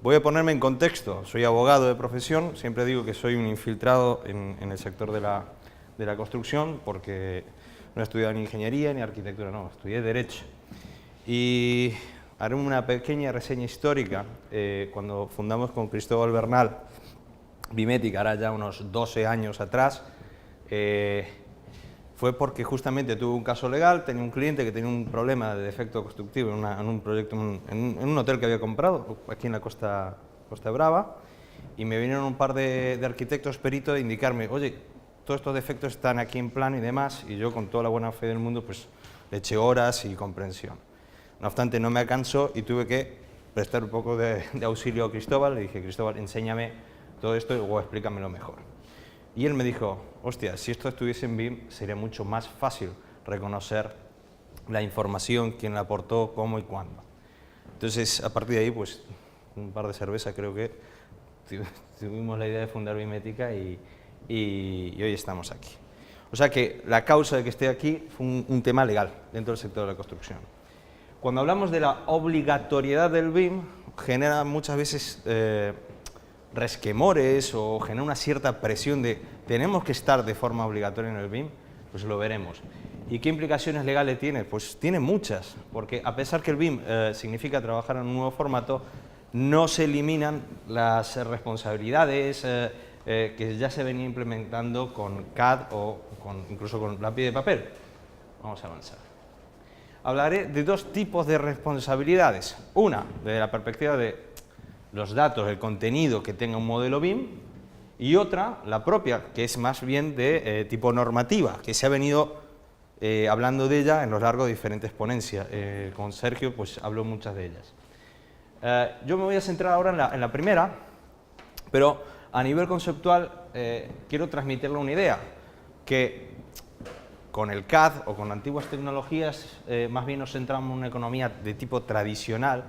Voy a ponerme en contexto. Soy abogado de profesión, siempre digo que soy un infiltrado en el sector de la construcción porque no he estudiado ni ingeniería ni arquitectura, no, estudié Derecho. Y haré una pequeña reseña histórica. Cuando fundamos con Cristóbal Bernal Bimética, ahora ya unos 12 años atrás, fue porque justamente tuve un caso legal, tenía un cliente que tenía un problema de defecto constructivo en un proyecto, en un hotel que había comprado aquí en la Costa Brava, y me vinieron un par de arquitectos peritos a indicarme, oye, todos estos defectos están aquí en plan y demás, y yo con toda la buena fe del mundo pues le eché horas y comprensión. No obstante, no me alcanzó y tuve que prestar un poco de auxilio a Cristóbal. Le dije, Cristóbal, enséñame todo esto o explícamelo mejor. Y él me dijo, hostia, si esto estuviese en BIM sería mucho más fácil reconocer la información, quién la aportó, cómo y cuándo. Entonces, a partir de ahí, pues, un par de cervezas creo que tuvimos la idea de fundar Bimética y hoy estamos aquí. O sea que la causa de que esté aquí fue un tema legal dentro del sector de la construcción. Cuando hablamos de la obligatoriedad del BIM, genera muchas veces resquemores o genera una cierta presión de tenemos que estar de forma obligatoria en el BIM, pues lo veremos. ¿Y qué implicaciones legales tiene? Pues tiene muchas, porque a pesar que el BIM significa trabajar en un nuevo formato, no se eliminan las responsabilidades que ya se venía implementando con CAD o incluso con lápiz de papel. Vamos a avanzar. Hablaré de dos tipos de responsabilidades. Una, desde la perspectiva de los datos, el contenido que tenga un modelo BIM, y otra, la propia, que es más bien de tipo normativa, que se ha venido hablando de ella en lo largo de diferentes ponencias. Con Sergio pues habló muchas de ellas. Yo me voy a centrar ahora en la primera, pero a nivel conceptual quiero transmitirle una idea, que con el CAD o con antiguas tecnologías más bien nos centramos en una economía de tipo tradicional,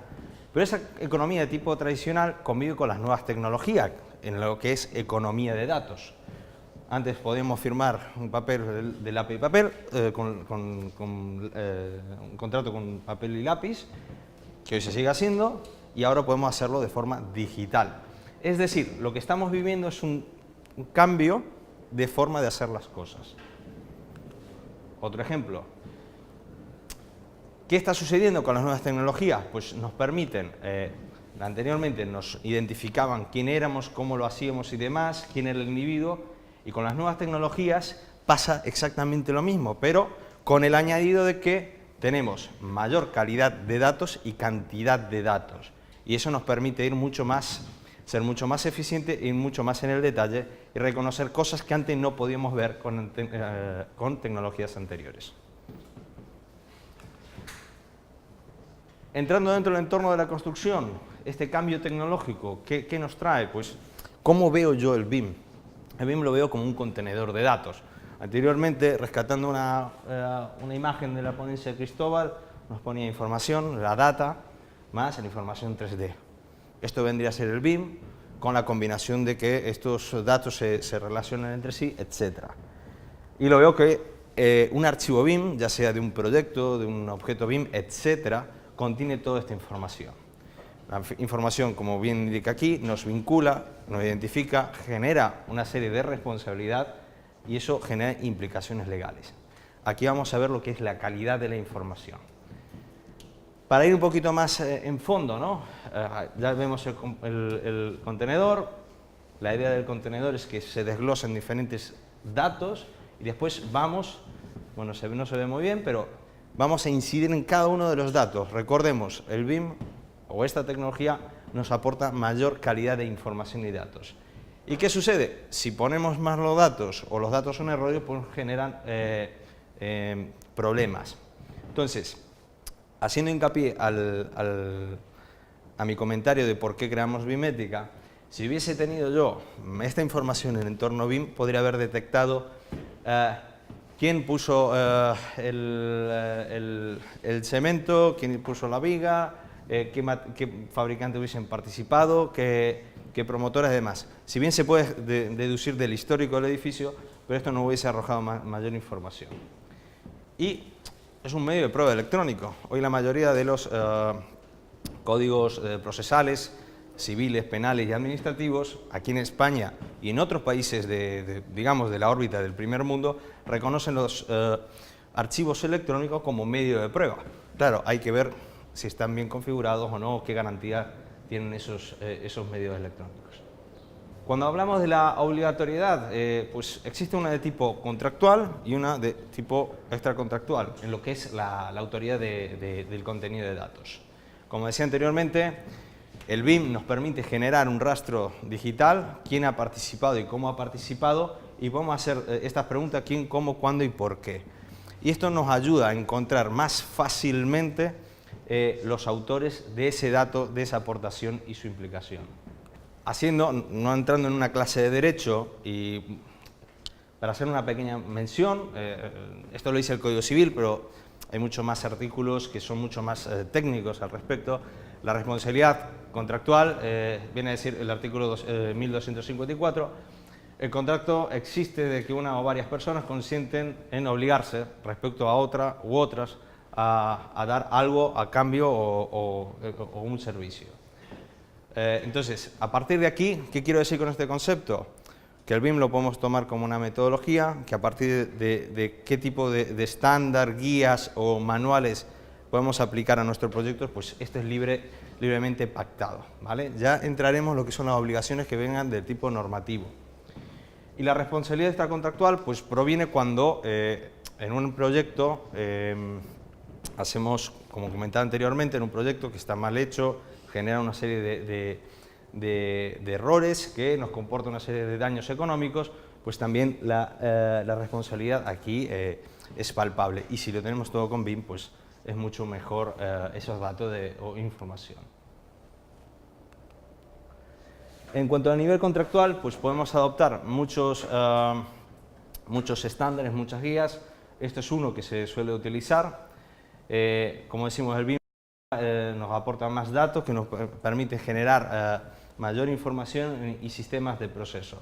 pero esa economía de tipo tradicional convive con las nuevas tecnologías, en lo que es economía de datos. Antes podíamos firmar un papel de lápiz y papel, un contrato con papel y lápiz, que hoy se sigue haciendo, y ahora podemos hacerlo de forma digital. Es decir, lo que estamos viviendo es un cambio de forma de hacer las cosas. Otro ejemplo. ¿Qué está sucediendo con las nuevas tecnologías? Pues nos permiten, anteriormente nos identificaban quién éramos, cómo lo hacíamos y demás, quién era el individuo, y con las nuevas tecnologías pasa exactamente lo mismo, pero con el añadido de que tenemos mayor calidad de datos y cantidad de datos, y eso nos permite ser mucho más eficiente, ir mucho más en el detalle y reconocer cosas que antes no podíamos ver con tecnologías anteriores. Entrando dentro del entorno de la construcción, este cambio tecnológico, ¿qué nos trae? Pues, ¿cómo veo yo el BIM? El BIM lo veo como un contenedor de datos. Anteriormente, rescatando una imagen de la ponencia de Cristóbal, nos ponía información, la data, más la información 3D. Esto vendría a ser el BIM, con la combinación de que estos datos se relacionan entre sí, etc. Y lo veo que un archivo BIM, ya sea de un proyecto, de un objeto BIM, etc., contiene toda esta información. La información, como bien indica aquí, nos vincula, nos identifica, genera una serie de responsabilidad y eso genera implicaciones legales. Aquí vamos a ver lo que es la calidad de la información. Para ir un poquito más en fondo, ¿no? Ya vemos el contenedor. La idea del contenedor es que se desglosen diferentes datos y después vamos, bueno, no se ve muy bien, pero vamos a incidir en cada uno de los datos. Recordemos, el BIM o esta tecnología nos aporta mayor calidad de información y datos. ¿Y qué sucede? Si ponemos más los datos o los datos son erróneos, pues generan problemas. Entonces, haciendo hincapié a mi comentario de por qué creamos Bimética, si hubiese tenido yo esta información en el entorno BIM, podría haber detectado quién puso el cemento, quién puso la viga, qué fabricantes hubiesen participado, qué promotoras y demás. Si bien se puede deducir del histórico del edificio, pero esto no hubiese arrojado mayor información. Y es un medio de prueba electrónico. Hoy la mayoría de los códigos procesales civiles, penales y administrativos, aquí en España y en otros países digamos, de la órbita del primer mundo, reconocen los archivos electrónicos como medio de prueba. Claro, hay que ver si están bien configurados o no, qué garantía tienen esos medios electrónicos. Cuando hablamos de la obligatoriedad, pues existe una de tipo contractual y una de tipo extracontractual, en lo que es la autoría del contenido de datos. Como decía anteriormente, el BIM nos permite generar un rastro digital, quién ha participado y cómo ha participado, y podemos hacer estas preguntas: quién, cómo, cuándo y por qué. Y esto nos ayuda a encontrar más fácilmente los autores de ese dato, de esa aportación y su implicación. No entrando en una clase de Derecho, y para hacer una pequeña mención, esto lo dice el Código Civil, pero hay muchos más artículos que son mucho más técnicos al respecto. La responsabilidad contractual, viene a decir el artículo 1254, el contrato existe de que una o varias personas consienten en obligarse respecto a otra u otras a dar algo a cambio o un servicio. Entonces, a partir de aquí, ¿qué quiero decir con este concepto? Que el BIM lo podemos tomar como una metodología, que a partir de qué tipo de estándar, guías o manuales podemos aplicar a nuestros proyectos, pues esto es libremente pactado, ¿vale? Ya entraremos en lo que son las obligaciones que vengan del tipo normativo. Y la responsabilidad extracontractual pues proviene cuando en un proyecto hacemos, como comentaba anteriormente, en un proyecto que está mal hecho, genera una serie de errores que nos comporta una serie de daños económicos, pues también la responsabilidad aquí es palpable. Y si lo tenemos todo con BIM, pues es mucho mejor esos datos o información. En cuanto al nivel contractual, pues podemos adoptar muchos estándares, muchas guías. Este es uno que se suele utilizar. Como decimos, el BIM nos aporta más datos que nos permite generar mayor información y sistemas de proceso.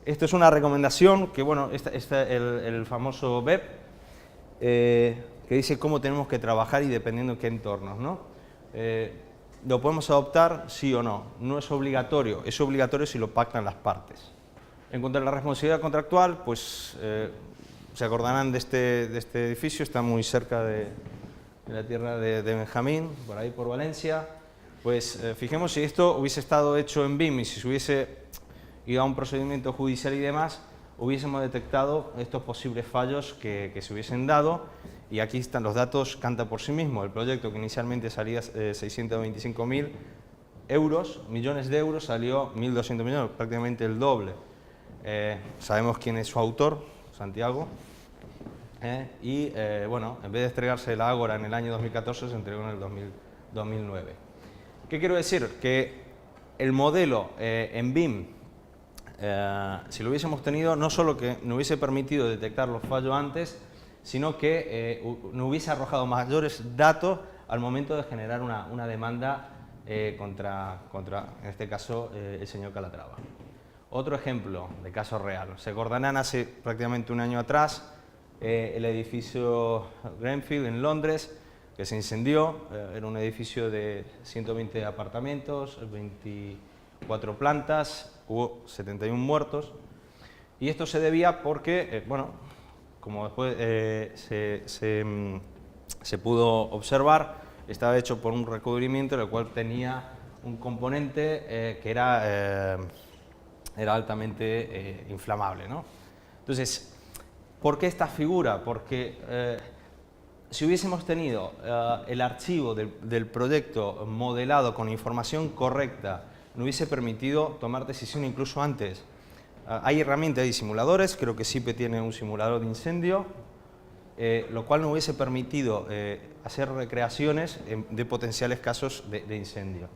Esto es una recomendación que, bueno, el famoso BEP, que dice cómo tenemos que trabajar y dependiendo de qué entornos, ¿no? ¿Lo podemos adoptar? Sí o no. No es obligatorio si lo pactan las partes. En cuanto a la responsabilidad contractual, pues se acordarán de este edificio, está muy cerca de la tierra de Benjamín, por ahí por Valencia. Pues fijemos, si esto hubiese estado hecho en BIM y si se hubiese ido a un procedimiento judicial y demás, hubiésemos detectado estos posibles fallos que se hubiesen dado, y aquí están los datos, canta por sí mismo. El proyecto, que inicialmente salía 625.000 millones de euros, salió 1.200 millones, prácticamente el doble. Sabemos quién es su autor, Santiago, bueno, en vez de entregarse el Ágora en el año 2014, se entregó en el 2009. ¿Qué quiero decir? Que el modelo en BIM, si lo hubiésemos tenido, no solo que nos hubiese permitido detectar los fallos antes, sino que nos hubiese arrojado mayores datos al momento de generar una demanda contra, en este caso, el señor Calatrava. Otro ejemplo de caso real. Se acordarán, hace prácticamente un año atrás, el edificio Grenfell en Londres, que se incendió. Era un edificio de 120 apartamentos, 24 plantas, hubo 71 muertos, y esto se debía porque, bueno, como después se pudo observar, estaba hecho por un recubrimiento, el cual tenía un componente que era altamente inflamable, ¿no? Entonces, ¿por qué esta figura? Porque si hubiésemos tenido el archivo del proyecto modelado con información correcta, nos hubiese permitido tomar decisión incluso antes. Hay herramientas y simuladores, creo que SIPE tiene un simulador de incendio, lo cual nos hubiese permitido hacer recreaciones de potenciales casos de incendio.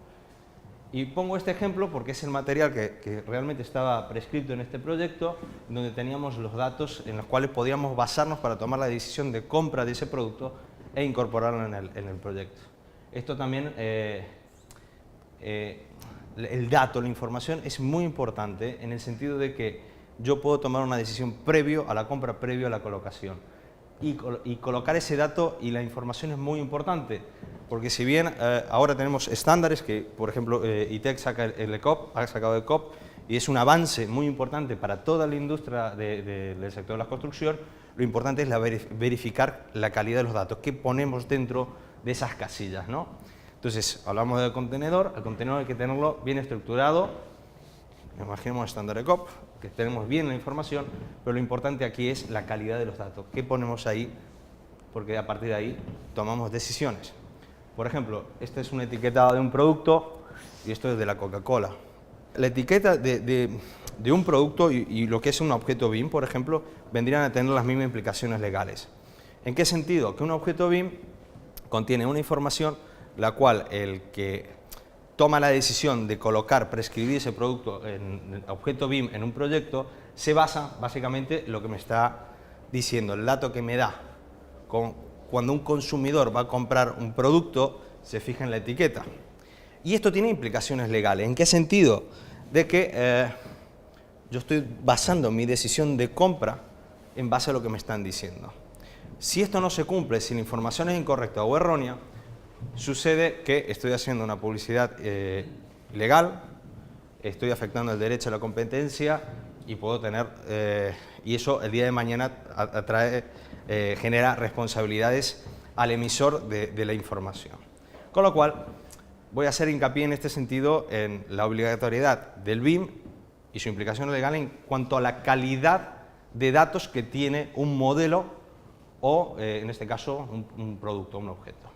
Y pongo este ejemplo porque es el material que realmente estaba prescrito en este proyecto, donde teníamos los datos en los cuales podíamos basarnos para tomar la decisión de compra de ese producto e incorporarlo en el proyecto. Esto también, el dato, la información, es muy importante en el sentido de que yo puedo tomar una decisión previo a la compra, previo a la colocación. y colocar ese dato y la información es muy importante, porque si bien ahora tenemos estándares que, por ejemplo, ITEC saca el ECOP, ha sacado el ECOP, y es un avance muy importante para toda la industria del sector de la construcción, lo importante es verificar la calidad de los datos, qué ponemos dentro de esas casillas, ¿no? Entonces, hablamos del contenedor, el contenedor hay que tenerlo bien estructurado, imaginemos estándar ECOP, que tenemos bien la información, pero lo importante aquí es la calidad de los datos, qué ponemos ahí, porque a partir de ahí tomamos decisiones. Por ejemplo, esta es una etiqueta de un producto y esto es de la Coca-Cola. La etiqueta de un producto y lo que es un objeto BIM, por ejemplo, vendrían a tener las mismas implicaciones legales. ¿En qué sentido? Que un objeto BIM contiene una información la cual el que toma la decisión de colocar, prescribir ese producto en objeto BIM en un proyecto, se basa básicamente en lo que me está diciendo, el dato que me da. Cuando un consumidor va a comprar un producto, se fija en la etiqueta. Y esto tiene implicaciones legales. ¿En qué sentido? De que yo estoy basando mi decisión de compra en base a lo que me están diciendo. Si esto no se cumple, si la información es incorrecta o errónea, sucede que estoy haciendo una publicidad ilegal, estoy afectando el derecho a la competencia y puedo tener, y eso el día de mañana genera responsabilidades al emisor de la información. Con lo cual, voy a hacer hincapié en este sentido en la obligatoriedad del BIM y su implicación legal en cuanto a la calidad de datos que tiene un modelo o, en este caso, un producto, un objeto.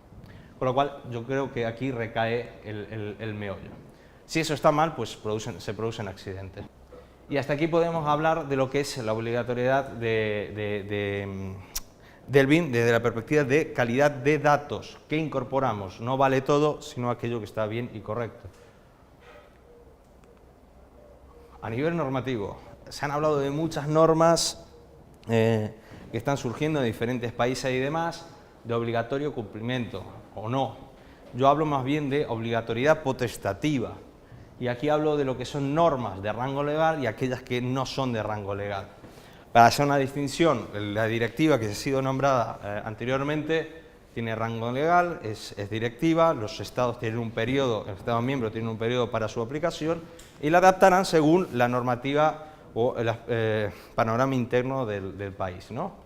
Con lo cual, yo creo que aquí recae el meollo. Si eso está mal, pues se producen accidentes. Y hasta aquí podemos hablar de lo que es la obligatoriedad del BIM desde la perspectiva de calidad de datos que incorporamos. No vale todo, sino aquello que está bien y correcto. A nivel normativo, se han hablado de muchas normas que están surgiendo en diferentes países y demás, de obligatorio cumplimiento o no. Yo hablo más bien de obligatoriedad potestativa. Y aquí hablo de lo que son normas de rango legal y aquellas que no son de rango legal. Para hacer una distinción, la directiva que ha sido nombrada anteriormente tiene rango legal, es directiva, los estados tienen un periodo, el estado miembro tiene un periodo para su aplicación y la adaptarán según la normativa o el panorama interno del país, ¿no?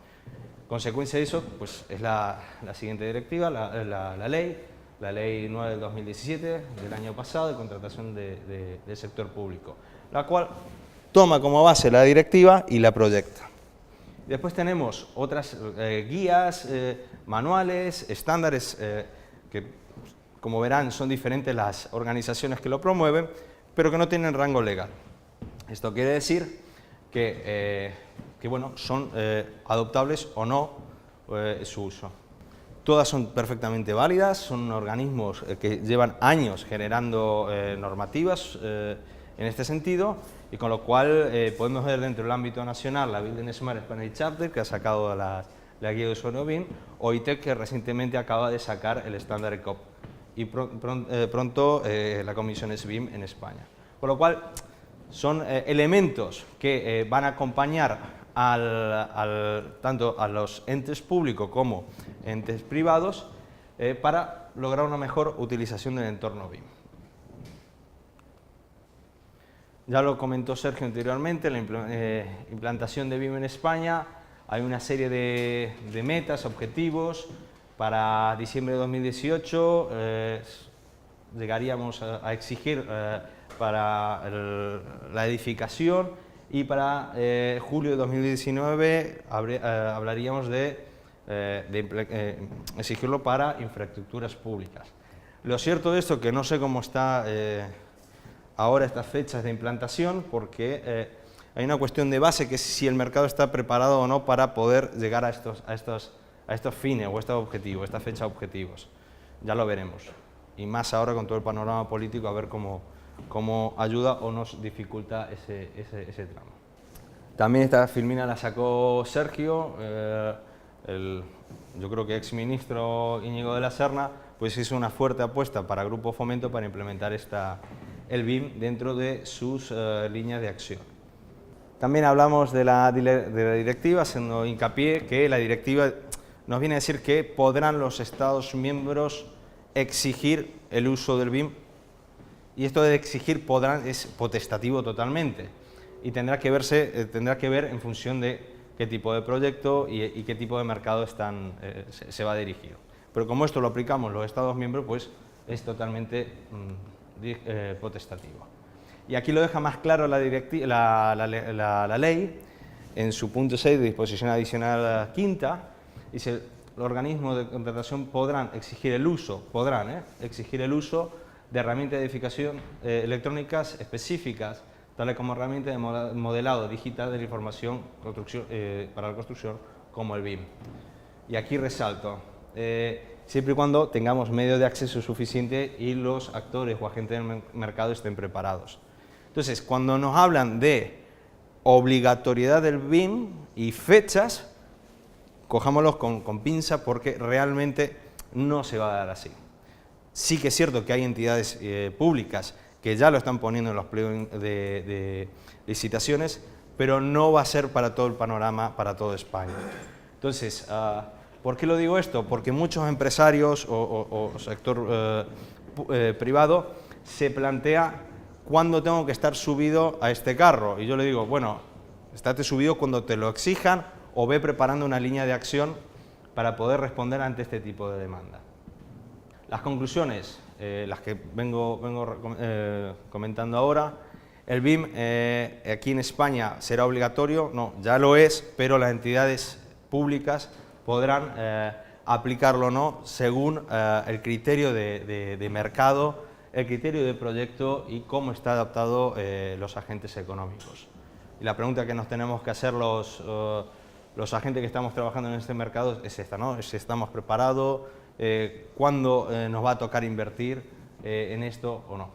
Consecuencia de eso, pues es la siguiente directiva, la ley 9 del 2017, del año pasado, de contratación del sector público, la cual toma como base la directiva y la proyecta. Después tenemos otras guías, manuales, estándares, que como verán son diferentes las organizaciones que lo promueven, pero que no tienen rango legal. Esto quiere decir que bueno, son adoptables o no su uso. Todas son perfectamente válidas, son organismos que llevan años generando normativas en este sentido, y con lo cual podemos ver dentro del ámbito nacional la Building Smart Spanish Charter, que ha sacado la guía de usuario BIM, o ITEC, que recientemente acaba de sacar el estándar ECOP, y pronto la comisión SBIM en España. Con lo cual, son elementos que van a acompañar tanto a los entes públicos como entes privados para lograr una mejor utilización del entorno BIM. Ya lo comentó Sergio anteriormente, la implantación de BIM en España. Hay una serie de metas, objetivos. Para diciembre de 2018 llegaríamos a exigir para la edificación, y para julio de 2019 hablaríamos de exigirlo para infraestructuras públicas. Lo cierto de esto es que no sé cómo está ahora estas fechas de implantación, porque hay una cuestión de base, que es si el mercado está preparado o no para poder llegar a estos fines o estos objetivos, estas fechas objetivos. Ya lo veremos. Y más ahora con todo el panorama político, a ver cómo ayuda o nos dificulta ese tramo. También esta filmina la sacó Sergio, yo creo que exministro Íñigo de la Serna, pues hizo una fuerte apuesta para Grupo Fomento para implementar el BIM dentro de sus líneas de acción. También hablamos de la directiva, haciendo hincapié que la directiva nos viene a decir que podrán los Estados miembros exigir el uso del BIM, y esto de exigir podrán es potestativo totalmente y tendrá que ver en función de qué tipo de proyecto y qué tipo de mercado se va a dirigir. Pero como esto lo aplicamos los Estados miembros, pues es totalmente potestativo. Y aquí lo deja más claro la ley, en su punto 6 de disposición adicional quinta, dice: los organismos de contratación podrán exigir el uso, de herramientas de edificación electrónicas específicas, tales como herramientas de modelado digital de la información para la construcción, como el BIM. Y aquí resalto, siempre y cuando tengamos medios de acceso suficientes y los actores o agentes del mercado estén preparados. Entonces, cuando nos hablan de obligatoriedad del BIM y fechas, cojámoslos con pinza, porque realmente no se va a dar así. Sí que es cierto que hay entidades públicas que ya lo están poniendo en los pliegos de licitaciones, pero no va a ser para todo el panorama, para toda España. Entonces, ¿por qué lo digo esto? Porque muchos empresarios o sector privado se plantea cuándo tengo que estar subido a este carro. Y yo le digo, bueno, estate subido cuando te lo exijan o ve preparando una línea de acción para poder responder ante este tipo de demanda. Las conclusiones, las que vengo comentando ahora: el BIM aquí en España será obligatorio, no, ya lo es, pero las entidades públicas podrán aplicarlo o no según el criterio de mercado, el criterio de proyecto y cómo está adaptado los agentes económicos. Y la pregunta que nos tenemos que hacer los agentes que estamos trabajando en este mercado es esta, ¿no? Si estamos preparados, cuándo nos va a tocar invertir en esto o no.